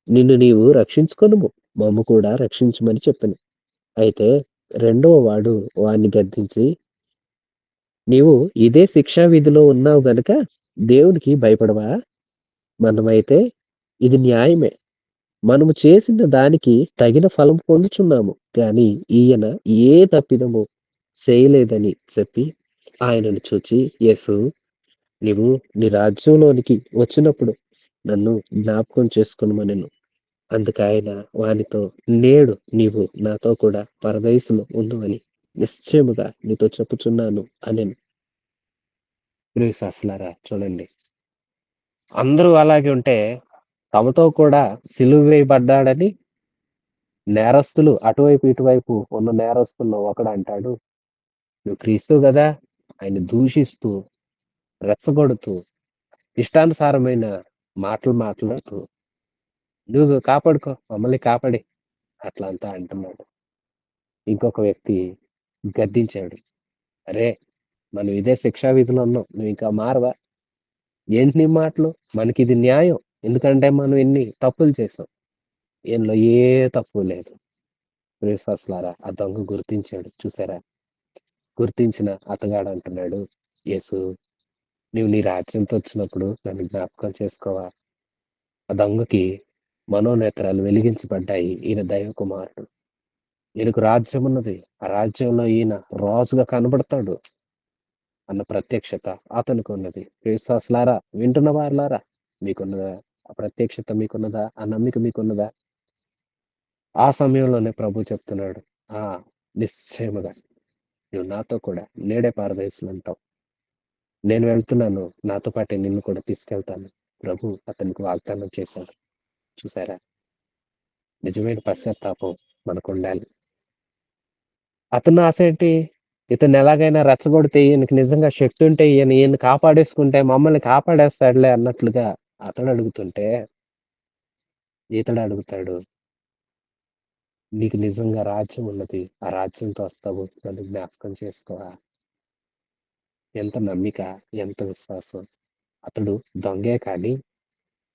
నిన్ను నీవు రక్షించుకొనుము, మమ్ము కూడా రక్షించమని చెప్పెను. అయితే రెండవ వాడు వాణ్ణి గద్దించి, నీవు ఇదే శిక్షా విధిలో ఉన్నావు గనుక దేవునికి భయపడవా? మనమైతే ఇది న్యాయమే, మనము చేసిన దానికి తగిన ఫలం పొందుచున్నాము. గాని ఈయన ఏ తప్పిదము చేయలేదని చెప్పి ఆయనను చూచి, యేసు, నీవు నీ రాజ్యంలోనికి వచ్చినప్పుడు నన్ను జ్ఞాపకం చేసుకొనుమనెను. అందుకాయన వానితో, నేడు నీవు నాతో కూడా పరదైసులో ఉందువని నిశ్చయముగా నీతో చెప్పుచున్నాను అనెను. ప్రియశాస్త్రులారా, చూడండి, అందరూ అలాగే ఉంటే తమతో కూడా సిలువ వేయబడ్డాడని నేరస్తులు అటువైపు ఇటువైపు ఉన్న నేరస్తుల్లో ఒకడు అంటాడు, నువ్వు క్రీస్తువు గదా, ఆయన దూషిస్తూ, రెచ్చగొడుతూ, ఇష్టానుసారమైన మాటలు మాట్లాడుతూ, నువ్వు కాపాడుకో, మమ్మల్ని కాపాడి, అట్లా అంతా అంటున్నాడు. ఇంకొక వ్యక్తి గద్దించాడు, అరే, మనం ఇదే శిక్షా విధిలో ఉన్నాం, నువ్వు ఇంకా మారవా? ఏంటి నీ మాటలు? మనకిది న్యాయం, ఎందుకంటే మనం ఎన్ని తప్పులు చేసాం. ఈయనలో ఏ తప్పు లేదు. విశ్వాసులారా, ఆ దొంగ గుర్తించాడు. చూసారా? గుర్తించిన అతగాడు అంటున్నాడు, యేసు, నీవు నీ రాజ్యంతో వచ్చినప్పుడు నన్ను జ్ఞాపకం చేసుకోవా? ఆ దొంగకి మనోనేత్రాలు వెలిగించబడ్డాయి. ఈయన దైవ కుమారుడు, ఈయనకు రాజ్యం ఉన్నది, ఆ రాజ్యంలో ఈయన రాజుగా కనబడతాడు అన్న ప్రత్యక్షత అతనికి ఉన్నది. విశ్వాసులారా, వింటున్న వారులారా, మీకున్నదా ఆ ప్రత్యక్షత? మీకున్నదా ఆ నమ్మిక? మీకున్నదా? ఆ సమయంలోనే ప్రభు చెప్తున్నాడు, ఆ నిశ్చయముగా నువ్వు నాతో కూడా నేడే పారదైసులు అంటావు. నేను వెళ్తున్నాను, నాతో పాటే నిన్ను కూడా తీసుకెళ్తాను. ప్రభు అతనికి వాగ్దానం చేశాడు. చూసారా? నిజమైన పశ్చాత్తాపం మనకు ఉండాలి. అతని ఆశ ఏంటి? ఇతన్ని ఎలాగైనా రెచ్చగొడితే, ఈయనకి నిజంగా శక్తి ఉంటే, ఈయన్ని కాపాడేసుకుంటే మమ్మల్ని కాపాడేస్తాడులే అన్నట్లుగా అతడు అడుగుతుంటే, ఇతడు అడుగుతాడు, నీకు నిజంగా రాజ్యం ఉన్నది, ఆ రాజ్యంతో వస్తావు, నన్ను జ్ఞాపకం చేసుకోవా? ఎంత నమ్మిక, ఎంత విశ్వాసం! అతడు దొంగే కానీ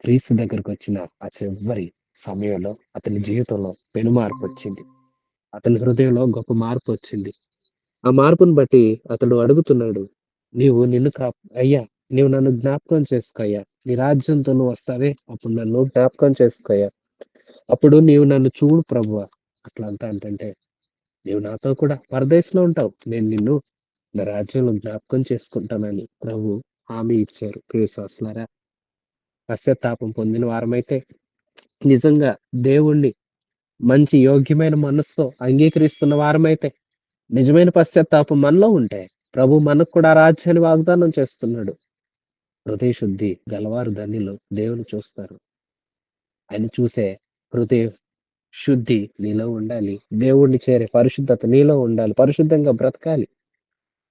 క్రీస్తు దగ్గరకు వచ్చిన ఆ చివరి సమయంలో అతని జీవితంలో పెను మార్పు వచ్చింది. అతని హృదయంలో గొప్ప మార్పు వచ్చింది. ఆ మార్పును బట్టి అతడు అడుగుతున్నాడు, నీవు నిన్ను అయ్యా, నీవు నన్ను జ్ఞాపకం చేసుకోయ్యా, నీ రాజ్యంతో నువ్వు వస్తావే, అప్పుడు నన్ను జ్ఞాపకం చేసుకోయ్యా, అప్పుడు నీవు నన్ను చూడు ప్రభువా, అట్లా అంతా అంటుంటే, నీవు నాతో కూడా పరదేశంలో ఉంటావు, నేను నిన్ను నా రాజ్యంలో జ్ఞాపకం చేసుకుంటానని ప్రభు హామీ ఇచ్చారు. ప్రియశ్వాసులారా, పశ్చాత్తాపం పొందిన వారమైతే, నిజంగా దేవుణ్ణి మంచి యోగ్యమైన మనసుతో అంగీకరిస్తున్న వారమైతే, నిజమైన పశ్చాత్తాపం మనలో ఉంటే, ప్రభు మనకు కూడా ఆ రాజ్యాన్ని వాగ్దానం చేస్తున్నాడు. హృదయ శుద్ధి గలవారు ధన్యులు, దేవుని చూస్తారు. ఆయన చూసే హృదయ శుద్ధి నీలో ఉండాలి. దేవుణ్ణి చేరే పరిశుద్ధత నీలో ఉండాలి. పరిశుద్ధంగా బ్రతకాలి.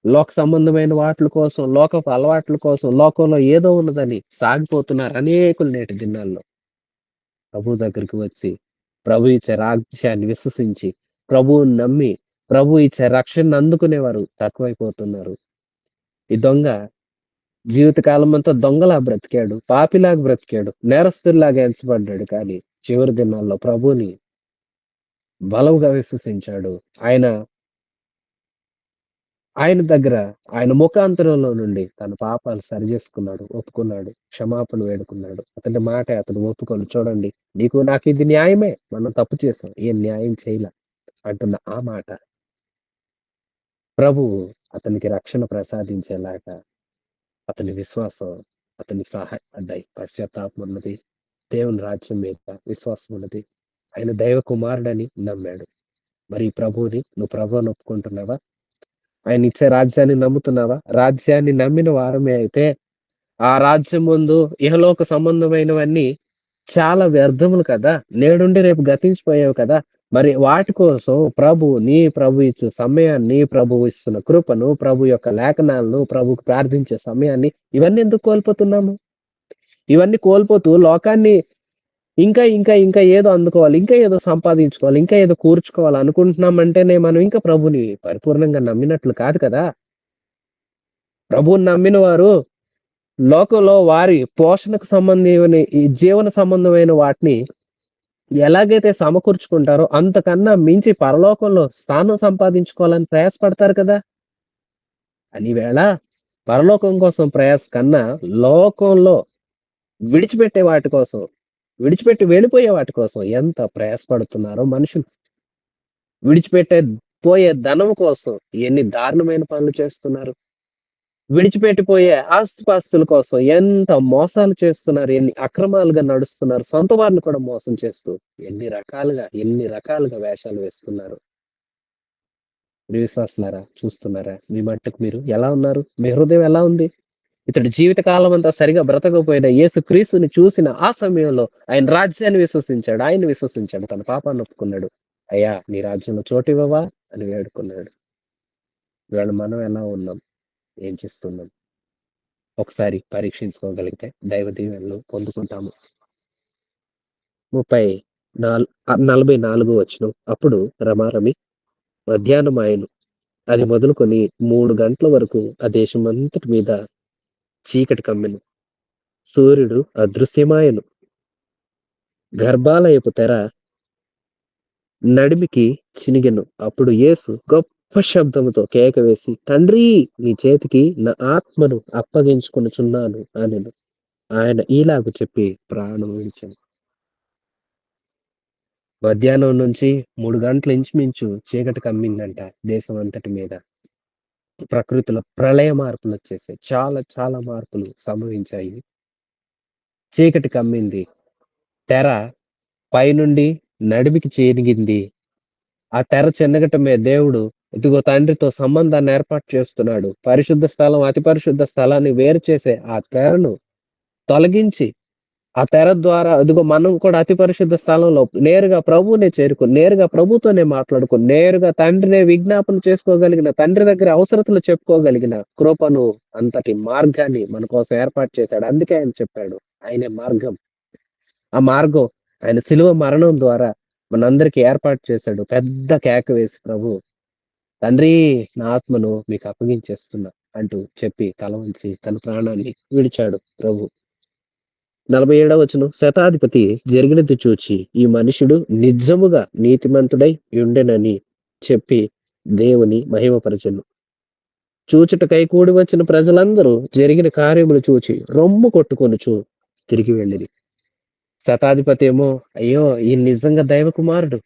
లోక సంబంధమైన వాట్ల కోసం, లోకపు అలవాట్ల కోసం, లోకంలో ఏదో ఉన్నదని సాగిపోతున్నారు అనేకులు నేటి దినాల్లో. ప్రభు దగ్గరికి వచ్చి, ప్రభు ఇచ్చే రాజ్యాన్ని విశ్వసించి, ప్రభువుని నమ్మి, ప్రభు ఇచ్చే రక్షణను అందుకునేవారు తక్కువైపోతున్నారు. ఈ దొంగ జీవితకాలం అంతా దొంగలా బ్రతికాడు, పాపిలాగా బ్రతికాడు, నేరస్తుడిలాగా ఎంచబడ్డాడు. కానీ చివరి దినాల్లో ప్రభువుని బలముగా విశ్వసించాడు. ఆయన ఆయన దగ్గర, ఆయన ముఖాంతరంలో నుండి తన పాపాలు సరిచేసుకున్నాడు, ఒప్పుకున్నాడు, క్షమాపణ వేడుకున్నాడు. అతని మాట అతడు ఒప్పుకొని, చూడండి, నీకు నాకు ఇది న్యాయమే, మనం తప్పు చేసాం, ఏం న్యాయం చేయలే అంటున్న ఆ మాట ప్రభువు అతనికి రక్షణ ప్రసాదించేలాగా అతని విశ్వాసం అతని సహాయపడ్డాయి. పశ్చాత్తాపం ఉన్నది. దేవుని రాజ్యం మీద విశ్వాసం ఉన్నది. ఆయన దైవ కుమారుడని నమ్మాడు. మరి ఈ ప్రభువుని నువ్వు ప్రభు అని ఒప్పుకుంటున్నావా? ఆయన ఇచ్చే రాజ్యాన్ని నమ్ముతున్నావా? రాజ్యాన్ని నమ్మిన వారమే అయితే ఆ రాజ్యం ముందు ఇహలోక సంబంధమైనవన్నీ చాలా వ్యర్థములు కదా! నేడుండి రేపు గతించిపోయేవి కదా! మరి వాటి కోసం ప్రభు ఇచ్చు సమయాన్ని, ప్రభువు ఇస్తున్న కృపను, ప్రభు యొక్క లేఖనాలను, ప్రభువుకు ప్రార్థించే సమయాన్ని ఇవన్నీ ఎందుకు కోల్పోతున్నాము? ఇవన్నీ కోల్పోతూ లోకాన్ని ఇంకా ఏదో అందుకోవాలి, ఇంకా ఏదో సంపాదించుకోవాలి, ఇంకా ఏదో కూర్చుకోవాలి అనుకుంటున్నామంటేనే మనం ఇంకా ప్రభుని పరిపూర్ణంగా నమ్మినట్లు కాదు కదా! ప్రభువుని నమ్మిన వారు లోకంలో వారి పోషణకు సంబంధమైన ఈ జీవన సంబంధమైన వాటిని ఎలాగైతే సమకూర్చుకుంటారో అంతకన్నా మించి పరలోకంలో స్థానం సంపాదించుకోవాలని ప్రయాసపడతారు కదా! అని వేళ పరలోకం కోసం ప్రయాస కన్నా లోకంలో విడిచిపెట్టే వాటి కోసం, విడిచిపెట్టి వెళ్ళిపోయే వాటి కోసం ఎంత ప్రయాసపడుతున్నారో మనుషులు. విడిచిపెట్టే పోయే ధనం కోసం ఎన్ని దారుణమైన పనులు చేస్తున్నారు. విడిచిపెట్టిపోయే ఆస్తిపాస్తుల కోసం ఎంత మోసాలు చేస్తున్నారు, ఎన్ని అక్రమాలుగా నడుస్తున్నారు, సొంత వారిని కూడా మోసం చేస్తూ ఎన్ని రకాలుగా వేషాలు వేస్తున్నారు. విశ్వాసులారా చూస్తున్నారా? మీ మట్టుకు మీరు ఎలా ఉన్నారు? మీ హృదయం ఎలా ఉంది? ఇతడు జీవిత కాలం అంతా సరిగా బ్రతకపోయిన యేసుక్రీస్తుని చూసిన ఆ సమయంలో ఆయన రాజ్యాన్ని విశ్వసించాడు. ఆయన్ని విశ్వసించాడు. తన పాపాన్ని ఒప్పుకున్నాడు. అయ్యా నీ రాజ్యంలో చోటివ్వవా అని వేడుకున్నాడు. ఇవాళ మనం ఎలా ఉన్నాం? ఏం చేస్తున్నాం? ఒకసారి పరీక్షించుకోగలిగితే దైవ దీవెనలు పొందుకుంటాము. 44 వచనం. అప్పుడు రమారమి మధ్యాహ్నమాయెను. అది మొదలుకొని 3 గంటల వరకు ఆ దేశమంతటి మీద చీకటి కమ్మెను. సూర్యుడు అదృశ్యమాయెను. గర్భాలయపు తెర నడిమికి చినిగెను. అప్పుడు యేసు గొప్ప శబ్దముతో కేక వేసి, తండ్రీ నీ చేతికి నా ఆత్మను అప్పగించుకొనుచున్నాను అనెను. ఆయన ఈలాగు చెప్పి ప్రాణం విడిచెను. మధ్యాహ్నం నుంచి 3 గంటలు ఇంచుమించు చీకటి కమ్మిందంట దేశం అంతటి మీద. ప్రకృతిలో ప్రళయ మార్పులొచ్చేసాయి. చాలా చాలా మార్పులు సంభవించాయి. చీకటి కమ్మింది. తెర పైనుండి నడిమికి చినిగింది. ఆ తెర చిన్నగటమే దేవుడు ఇదిగో తండ్రితో సంబంధాన్ని ఏర్పాటు చేస్తున్నాడు. పరిశుద్ధ స్థలం, అతి పరిశుద్ధ స్థలాన్ని వేరు చేసే ఆ తెరను తొలగించి, ఆ తెర ద్వారా ఇదిగో మనం కూడా అతి పరిశుద్ధ స్థలంలో నేరుగా ప్రభువునే చేరుకొని, నేరుగా ప్రభుతోనే మాట్లాడుకొని, నేరుగా తండ్రినే విజ్ఞాపన చేసుకోగలిగిన, తండ్రి దగ్గర అవసరతలు చెప్పుకోగలిగిన కృపను, అంతటి మార్గాన్ని మన కోసం ఏర్పాటు చేశాడు. అందుకే ఆయన చెప్పాడు. ఆయనే మార్గం. ఆ మార్గం ఆయన శిలువ మరణం ద్వారా మనందరికీ ఏర్పాటు చేశాడు. పెద్ద కేక వేసి ప్రభు, తండ్రి నా ఆత్మను మీకు అప్పగించేస్తున్నా అంటూ చెప్పి తల వంచి తన ప్రాణాన్ని విడిచాడు ప్రభు. 47వ వచనం. శతాధిపతి జరిగినది చూచి ఈ మనుషుడు నిజముగా నీతిమంతుడై ఉండెనని చెప్పి దేవుని మహిమపరచెను. చూచుటకై కూడి వచ్చిన ప్రజలందరూ జరిగిన కార్యములు చూచి రొమ్ము కొట్టుకొనుచు తిరిగి వెళ్ళిరి. శతాధిపతి ఏమో అయ్యో ఈయన నిజంగా దైవ కుమారుడు,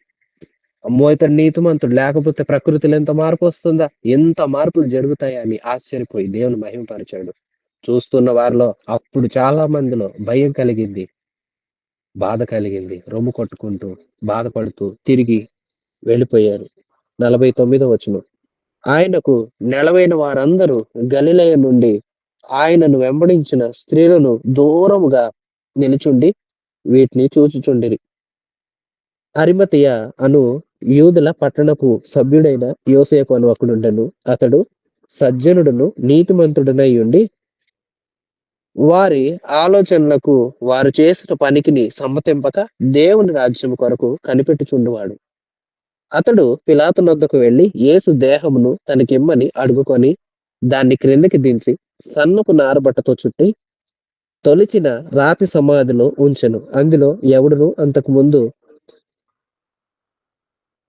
అమ్మో ఇతడు నీతిమంతుడు, లేకపోతే ప్రకృతిలో ఎంత మార్పు వస్తుందా, ఎంత మార్పులు జరుగుతాయా అని ఆశ్చర్యపోయి దేవుని మహిమపరిచాడు. చూస్తున్న వారిలో అప్పుడు చాలా మందిలో భయం కలిగింది, బాధ కలిగింది. రొమ్ము కొట్టుకుంటూ బాధపడుతూ తిరిగి వెళ్ళిపోయారు. 49వ వచనం. ఆయనకు నెలవైన వారందరూ గలిలయ నుండి ఆయనను వెంబడించిన స్త్రీలను దూరముగా నిలుచుండి వీటిని చూచుచుండిరి. అరిమతయ అను యూదుల పట్టణపు సభ్యుడైన యోసేపు అను ఒకడుండెను. అతడు సజ్జనుడును నీతిమంతుడునై ఉండి వారి ఆలోచనలకు వారు చేసిన పనికిని సమ్మతింపక దేవుని రాజ్యం కొరకు కనిపెట్టుచుండువాడు. అతడు పిలాతు నొద్దకు వెళ్లి యేసు దేహమును తనకిమ్మని అడుగుకొని దాన్ని క్రిందకి దించి సన్నపు నారబట్టతో చుట్టి తొలిచిన రాతి సమాధిలో ఉంచెను. అందులో ఎవడును అంతకు ముందు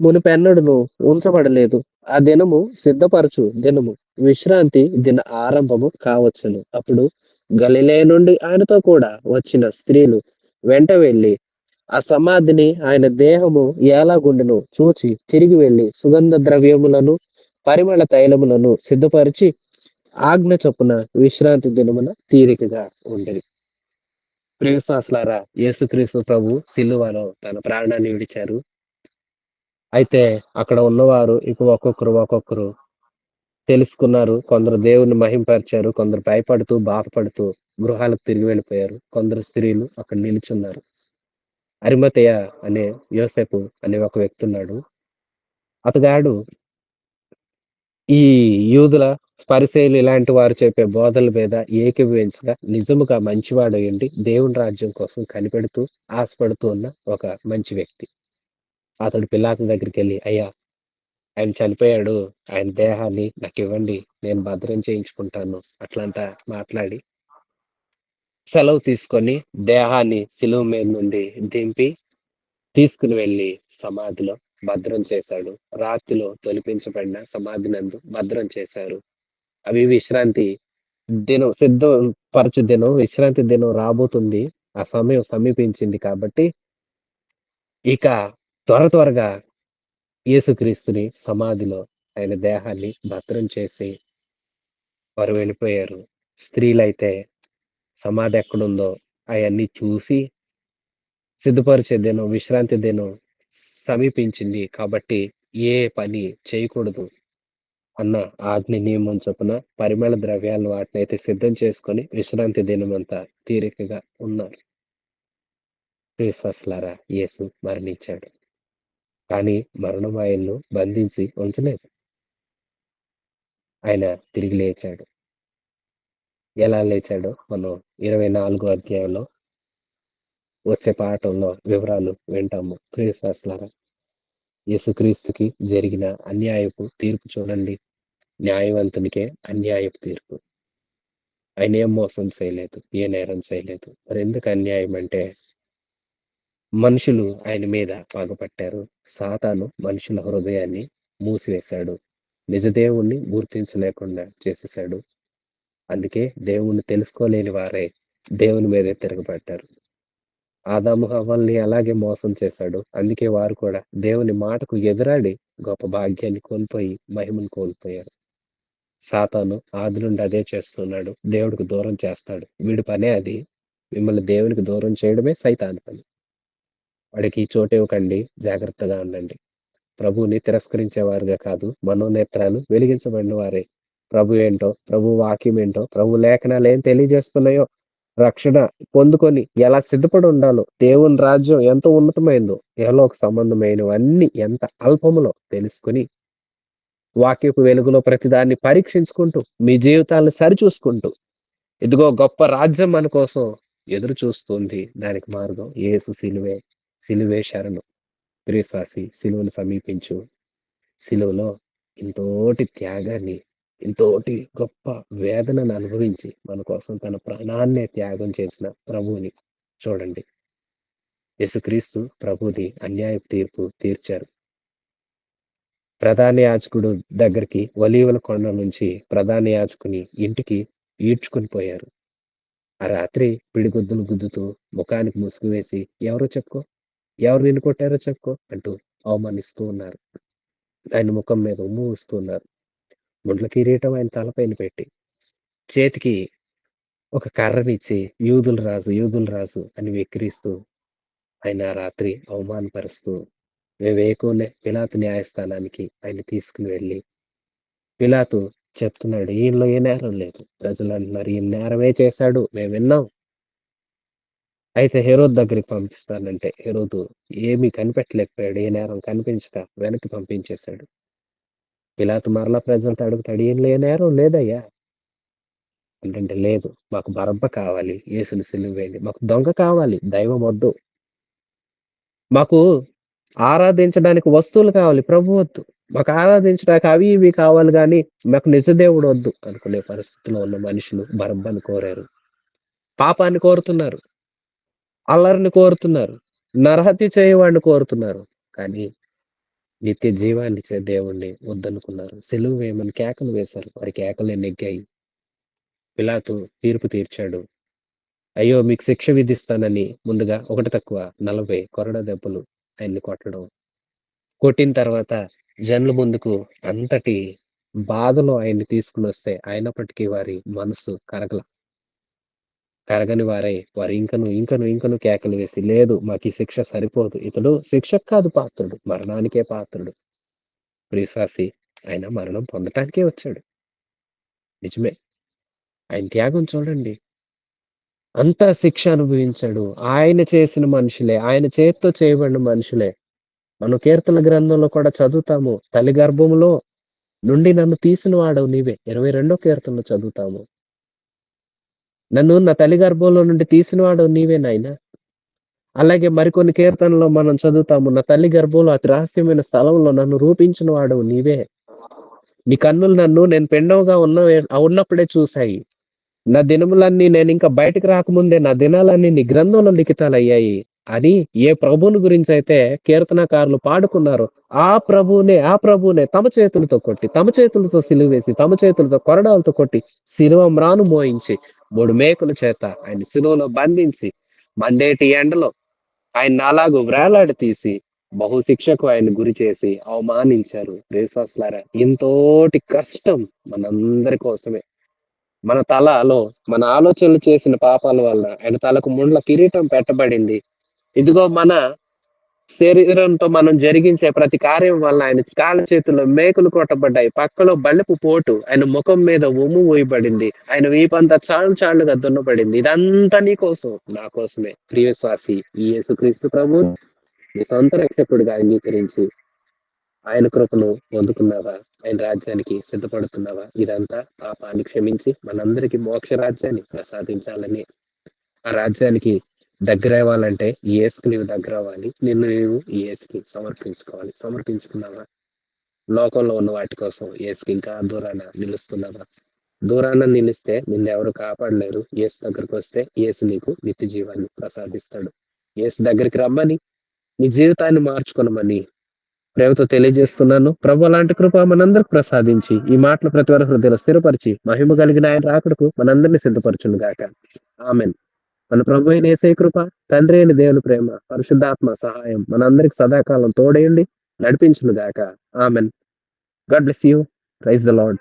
మునుపెన్నడును ఉంచబడలేదు. ఆ దినము సిద్ధపరచు దినము, విశ్రాంతి దిన ఆరంభము కావచ్చును. అప్పుడు గలిలయ నుండి ఆయనతో కూడా వచ్చిన స్త్రీలు వెంట వెళ్లి ఆ సమాధిని ఆయన దేహము ఎలాగుండెను చూచి తిరిగి వెళ్లి సుగంధ ద్రవ్యములను పరిమళ తైలములను సిద్ధపరిచి ఆజ్ఞ చొప్పున విశ్రాంతి దినమున తీరికగా ఉండెడి. ప్రియ విశ్వాసులారా, యేసుక్రీస్తు ప్రభు సిలువలో తన ప్రాణాన్ని విడిచారు. అయితే అక్కడ ఉన్నవారు ఇక ఒక్కొక్కరు తెలుసుకున్నారు. కొందరు దేవుని మహింపరిచారు. కొందరు భయపడుతూ, బాధపడుతూ గృహాలకు తిరిగి వెళ్ళిపోయారు. కొందరు స్త్రీలు అక్కడ నిలుచున్నారు. అరిమతయ అనే యోసేపు అనే ఒక వ్యక్తి ఉన్నాడు. అతగాడు ఈ యూదుల పరిసయ్యులు ఇలాంటి వారు చెప్పే బోధల మీద ఏకీభవించగా నిజముగా మంచివాడయుండి దేవుని రాజ్యం కోసం కనిపెడుతూ, ఆశపడుతూ ఉన్న ఒక మంచి వ్యక్తి. అతడు పిలాతు దగ్గరికెళ్ళి, "అయ్యా! ఆయన చనిపోయాడు. ఆయన దేహాన్ని నాకివ్వండి. నేను భద్రం చేయించుకుంటాను." అట్లంతా మాట్లాడి సెలవు తీసుకొని దేహాన్ని శిలువ మీద నుండి దింపి తీసుకుని వెళ్లి సమాధిలో భద్రం చేశాడు. రాతిలో తొలిపించబడిన సమాధి నందు భద్రం చేశారు. అవి విశ్రాంతి దినం సిద్ధపరచు దినం, విశ్రాంతి దినం రాబోతుంది. ఆ సమయం సమీపించింది కాబట్టి ఇక త్వరగా యేసుక్రీస్తుని సమాధిలో ఆయన దేహాన్ని భద్రం చేసి వారు వెళ్ళిపోయారు. స్త్రీలైతే సమాధి ఎక్కడుందో అయన్నీ చూసి సిద్ధపరిచే దినం, విశ్రాంతి దినం సమీపించింది కాబట్టి ఏ పని చేయకూడదు అన్న ఆజ్ఞ నియమం చొప్పున పరిమళ ద్రవ్యాలు వాటినైతే సిద్ధం చేసుకొని విశ్రాంతి దినమంతా తీరికగా ఉన్నారు. విశ్వాసులారా, యేసు మరణించాడు. కానీ మరణం ఆయన్ను బంధించి ఉంచలేదు. ఆయన తిరిగి లేచాడు. ఎలా లేచాడో మనం 24 అధ్యాయంలో వచ్చే పాఠంలో వివరాలు వింటాము. ప్రియ విశ్వాసులారా, యేసుక్రీస్తుకి జరిగిన అన్యాయపు తీర్పు చూడండి. న్యాయవంతునికే అన్యాయపు తీర్పు. ఆయన ఏం మోసం చేయలేదు. ఏ నేరం చేయలేదు. మరెందుకు అన్యాయం అంటే మనుషులు ఆయన మీద పగపట్టారు. సాతాను మనుషుల హృదయాన్ని మూసివేశాడు. నిజ దేవుణ్ణి గుర్తించలేకుండా చేసేశాడు. అందుకే దేవుణ్ణి తెలుసుకోలేని వారే దేవుని మీదే తిరగబడ్డారు. ఆదాము హవ్వల్ని అలాగే మోసం చేశాడు. అందుకే వారు కూడా దేవుని మాటకు ఎదురాడి గొప్ప భాగ్యాన్ని కోల్పోయి మహిమను కోల్పోయారు. సాతాను ఆది నుండి అదే చేస్తున్నాడు. దేవుడికి దూరం చేస్తాడు. వీడి పనే అది. మిమ్మల్ని దేవునికి దూరం చేయడమే సైతాను పని. వాడికి చోటు ఇవ్వకండి. జాగ్రత్తగా ఉండండి. ప్రభువుని తిరస్కరించేవారుగా కాదు, మనోనేత్రాలు వెలిగించబడిన వారే. ప్రభు ఏంటో, ప్రభు వాక్యం ఏంటో, ప్రభు లేఖనాలు ఏం తెలియజేస్తున్నాయో, రక్షణ పొందుకొని ఎలా సిద్ధపడి ఉండాలో, దేవుని రాజ్యం ఎంత ఉన్నతమైందో, ఇహలోక సంబంధమైనవన్నీ ఎంత అల్పములో తెలుసుకొని వాక్యపు వెలుగులో ప్రతిదాన్ని పరీక్షించుకుంటూ మీ జీవితాలను సరిచూసుకుంటూ ఇదిగో గొప్ప రాజ్యం మన కోసం ఎదురు చూస్తుంది. దానికి మార్గం యేసు సిలువే. సిలువే శరణం. ప్రియశ్వాసి, సిలువను సమీపించు. సిలువలో ఇంతోటి త్యాగాన్ని, ఇంతోటి గొప్ప వేదనను అనుభవించి మన కోసం తన ప్రాణాన్నే త్యాగం చేసిన ప్రభువుని చూడండి. యేసుక్రీస్తు ప్రభుది అన్యాయపు తీర్పు తీర్చారు. ప్రధాన యాజకుడు దగ్గరికి ఒలీవల కొండ నుంచి ప్రధాన యాజకుని ఇంటికి ఈడ్చుకొని పోయారు. ఆ రాత్రి పిడిగుద్దులు గుద్దుతూ ముఖానికి ముసుగు వేసి ఎవరో చెప్పుకో, ఎవరు నిన్ను కొట్టారో చెప్పుకో అంటూ అవమానిస్తూ ఉన్నారు. ఆయన ముఖం మీద ఉమ్ము ఊస్తూ ఉన్నారు. ముండ్ల కిరీటం ఆయన తలపైన పెట్టి చేతికి ఒక కర్రనిచ్చి యూదుల రాజు అని వెక్కిరిస్తూ ఆయన రాత్రి అవమానపరుస్తూ వేకువనే పిలాతు న్యాయస్థానానికి ఆయన తీసుకుని వెళ్ళి పిలాతు చెప్తున్నాడు, ఈయనలో ఏ నేరం లేదు. ప్రజలు అంటున్నారు ఈయన నేరమే చేశాడు, మేము విన్నాం. అయితే హెరోద్ దగ్గరికి పంపిస్తానంటే హెరోదు ఏమీ కనిపెట్టలేకపోయాడు. ఏ నేరం కనిపించక వెనక్కి పంపించేశాడు. పిలాతు మరలా ప్రజలతో అడుగుతాడు, ఈయనలో ఏ నేరం లేదయ్యా అంటే, లేదు మాకు బరబ్బ కావాలి, యేసుని సిలువ వేయండి. మాకు దొంగ కావాలి, దైవం వద్దు. మాకు ఆరాధించడానికి వస్తువులు కావాలి, ప్రభు వద్దు. మాకు ఆరాధించడానికి అవి ఇవి కావాలి గాని మాకు నిజ దేవుడు వద్దు అనుకునే పరిస్థితిలో ఉన్న మనుషులు బరబ్బను కోరారు. పాపాన్ని కోరుతున్నారు. అల్లరిని కోరుతున్నారు. నరహత్య చేయవాడిని కోరుతున్నారు. కానీ నిత్య జీవాన్నిచ్చే దేవుణ్ణి వద్దనుకున్నారు. సిలువ వేయమని కేకలు వేశారు. వారి కేకలే నెగ్గాయి. పిలాతు తీర్పు తీర్చాడు. అయ్యో! మీకు శిక్ష విధిస్తానని ముందుగా ఒకటి తక్కువ 40 కొరడా దెబ్బలు ఆయన్ని కొట్టడం. కొట్టిన తర్వాత జనుల ముందుకు అంతటి బాధలో ఆయన్ని తీసుకొనొస్తే అయినప్పటికీ వారి మనసు కరగని వారై వారు ఇంకను కేకలు వేసి, లేదు మాకీ శిక్ష సరిపోదు. ఇతడు శిక్షకు కాదు పాత్రుడు, మరణానికే పాత్రుడు. ప్రియశ్వాసి ఆయన మరణం పొందటానికే వచ్చాడు. నిజమే. ఆయన త్యాగం చూడండి. అంతా శిక్ష అనుభవించాడు. ఆయన చేసిన మనుషులే. ఆయన చేత్తో చేయబడిన మనుషులే. మనం కీర్తన గ్రంథంలో కూడా చదువుతాము. తల్లి గర్భములో నుండి నన్ను తీసిన వాడవు నీవే. 22 కీర్తనలో చదువుతాము. నన్ను నా తల్లి గర్భంలో నుండి తీసిన వాడవు నీవే నాయనా. అలాగే మరికొన్ని కీర్తనలో మనం చదువుతాము. నా తల్లి గర్భంలో అతి రహస్యమైన స్థలంలో నన్ను రూపించిన వాడవు నీవే. నీ కన్నులు నన్ను నేను పిండంగా ఉన్నప్పుడే చూశాయి. నా దినములన్నీ నేనింక బయటికి రాకముందే నా దినాలన్నీ నీ గ్రంథంలో లిఖితాలయ్యాయి అని ఏ ప్రభువుని గురించైతే కీర్తనకారులు పాడుకున్నారో, ఆ ప్రభువునే తమ చేతులతో సిలువ వేసి, తమ చేతులతో కొరడాలతో కొట్టి, సిలువ మ్రాను మోయించి, 3 మేకుల చేత ఆయన సిలువలో బంధించి, మండేటి ఎండలో ఆయన్ని అలాగు వేలాడతీసి, బహుశిక్షకు ఆయన్ని గురి చేసి అవమానించారు. ప్రియసోదరులారా, ఇంతోటి కష్టం మనందరి కోసమే. మన తలలో మన ఆలోచనలు చేసిన పాపాల వల్ల ఆయన తలకు ముండ్ల కిరీటం పెట్టబడింది. ఇదిగో మన శరీరంతో మనం జరిగించే ప్రతి కార్యం వల్ల ఆయన కాళ్ళ చేతుల్లో మేకులు కొట్టబడ్డాయి. పక్కలో బల్లెపు పోటు ఆయన ముఖం మీద ఉమ్ము వేయబడింది. ఆయన వీపంతా చాలు చాలుగా దున్నబడింది. ఇదంతా నీ కోసం, నా కోసమే. ప్రియ విశ్వాసి, ఈ యేసుక్రీస్తు ప్రభు నీ సొంత రక్షకుడిగా అంగీకరించి ఆయన కృపను పొందుకున్నావా? ఆయన రాజ్యానికి సిద్ధపడుతున్నావా? ఇదంతా పాపాన్ని క్షమించి మనందరికీ మోక్ష రాజ్యాన్ని ప్రసాదించాలని, ఆ రాజ్యానికి దగ్గరవ్వాలంటే ఈ యేసుకు నీవు దగ్గరవ్వాలి. నిన్ను నీవు ఈ యేసుకి సమర్పించుకోవాలి. సమర్పించుకున్నావా? లోకంలో ఉన్న వాటి కోసం యేసుకి ఇంకా దూరాన నిలుస్తున్నావా? దూరాన నిలిస్తే నిన్నెవరు కాపాడలేరు. యేసు దగ్గరకు వస్తే యేసు నీకు నిత్య జీవాన్ని ప్రసాదిస్తాడు. యేసు దగ్గరికి రమ్మని, నీ జీవితాన్ని మార్చుకొనమని ప్రేమతో తెలియజేస్తున్నాను. ప్రభు అలాంటి కృప మనందరికి ప్రసాదించి, ఈ మాటలు ప్రతి వారి హృదయంలో స్థిరపరిచి, మహిమ కలిగిన ఆయన రాకడకు మనందరినీ సిద్ధపరచును గాక. ఆమేన్. మన ప్రభు అయిన యేసయ్య కృప, తండ్రి అయిన దేవుని ప్రేమ, పరిశుద్ధాత్మ సహాయం మనందరికి సదాకాలం తోడేయండి, నడిపించును గాక. Amen. God bless you. Praise the lord.